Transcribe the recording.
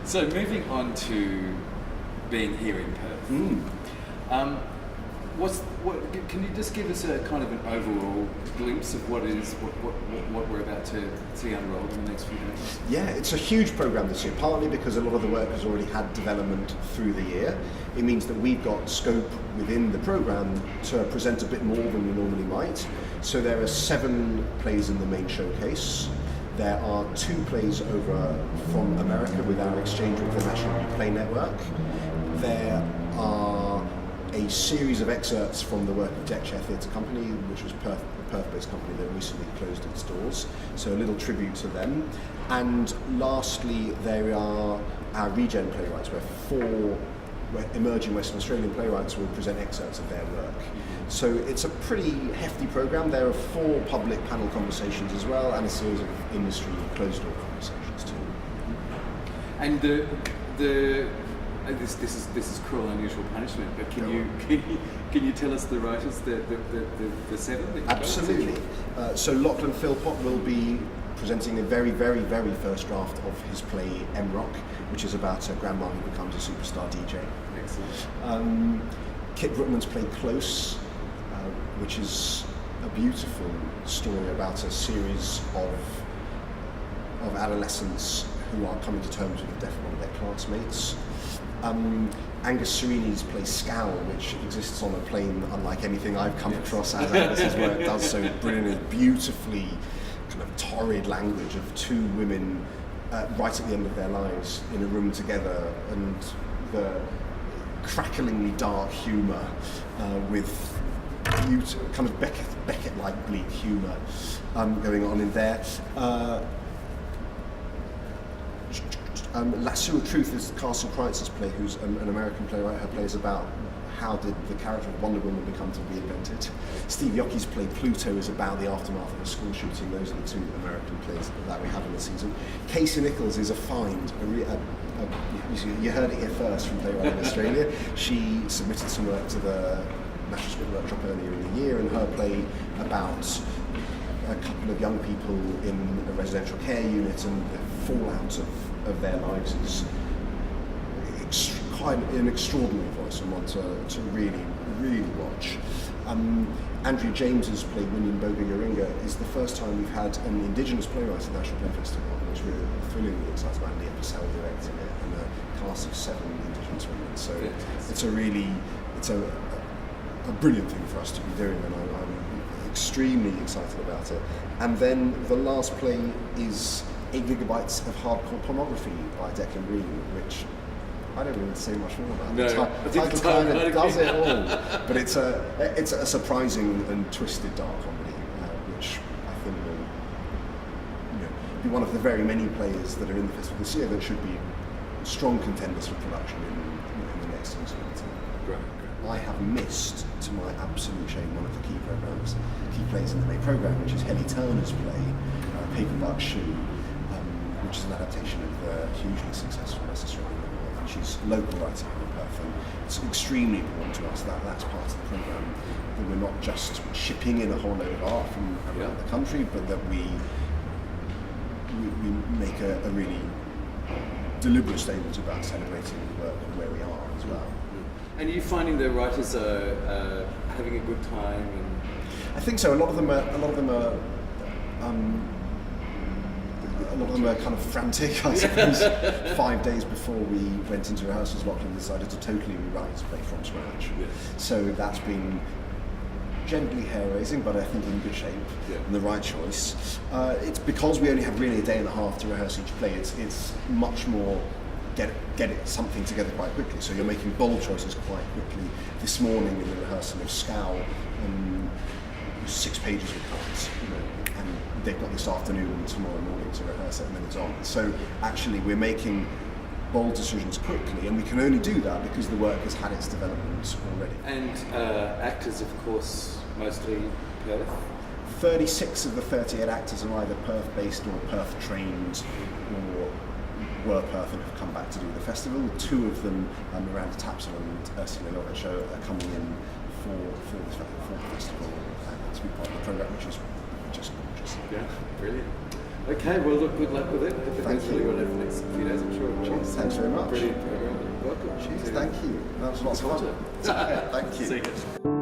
So moving on to being here in Perth. Can you just give us a kind of an overall glimpse of what we're about to see unrolled in the next few days? Yeah, it's a huge programme this year, partly because a lot of the work has already had development through the year. It means that we've got scope within the programme to present a bit more than we normally might. So there are 7 plays in the main showcase. There are 2 plays over from America with our exchange with the National Play Network. There are a series of excerpts from the work of Deck Chair Theatre Company, which was a Perth-based company that recently closed its doors. So a little tribute to them. And lastly, there are our Regen playwrights, where 4 emerging Western Australian playwrights will present excerpts of their work. So it's a pretty hefty programme. There are 4 public panel conversations as well, and a series of industry closed-door conversations too. And this is cruel, unusual punishment. But can you tell us the writers, the 7? That Absolutely. So Lachlan Philpott will be presenting the very, very, very first draft of his play M Rock, which is about a grandma who becomes a superstar DJ. Excellent. Kit Brookman's play Close, which is a beautiful story about a series of adolescents who are coming to terms with the death of one of their classmates. Angus Serini's play Scowl, which exists on a plane unlike anything I've come across, as Angus's work does so brilliantly, beautifully kind of torrid language of 2 women right at the end of their lives in a room together, and the cracklingly dark humour with kind of Beckett-like bleak humour going on in there. Lasso of Truth is Carson Kreitz's play, who's an American playwright. Her play is about how did the character of Wonder Woman become to be invented. Steve Yockey's play Pluto is about the aftermath of a school shooting. Those are the 2 American plays that we have in the season. Casey Nichols is a find. You heard it here first from Playwright in Australia. She submitted some work to the National Script Workshop earlier in the year, and her play about a couple of young people in a residential care unit and the fallout of their lives is quite an extraordinary voice and one to really, really watch. Andrea James's play William Boga Yoringa is the first time we've had an Indigenous playwright at the National Play Festival, which we're thrillingly excited about. Leah Purcell directing it, and a cast of 7 Indigenous women. So it's a brilliant thing for us to be doing, and I'm extremely excited about it. And then the last play is 8 Gigabytes of Hardcore Pornography by Declan Green, which I don't really say much more about. No, the title kind of does it all, but it's a surprising and twisted dark comedy, which I think will be one of the very many plays that are in the festival this year that should be strong contenders for production in the next year's meeting. Great. I have missed, to my absolute shame, one of the key plays in the May programme, which is Helly Turner's play, Paperback Shoe, which is an adaptation of the hugely successful West Australian novel. And she's a local writer in Perth, and it's extremely important to us that that's part of the programme, that we're not just shipping in a whole load of art from around the country, but that we make a really deliberate statement about celebrating the work and where we are as well. And are you finding the writers are having a good time? I think so. A lot of them are kind of frantic, I suppose. 5 days before we went into rehearsals, Lachlan decided to totally rewrite his play from scratch. Yeah. So that's been gently hair-raising, but I think in good shape, and the right choice. It's because we only have really a day and a half to rehearse each play. It's much more get it something together quite quickly. So you're making bold choices quite quickly. This morning in the rehearsal of Scowl, 6 pages were cut, and they've got this afternoon and tomorrow morning to rehearse it, and then it's on. So actually we're making bold decisions quickly, and we can only do that because the work has had its development already. And actors, of course, mostly Perth? 36 of the 38 actors are either Perth-based or Perth-trained, or were Perth and have come back to do the festival. 2 of them, Miranda Tapsell and Ursula Lovich, are coming in for the festival to be part of the programme, which is just gorgeous. Yeah, brilliant. Okay, well, look, good luck with it. Hope it Thank goes really you. well over the next few days, I'm sure. Cheers. Thanks very much. Brilliant program. Welcome. Cheers, to- thank you. That was lots of fun. Pleasure. Thank you. See you.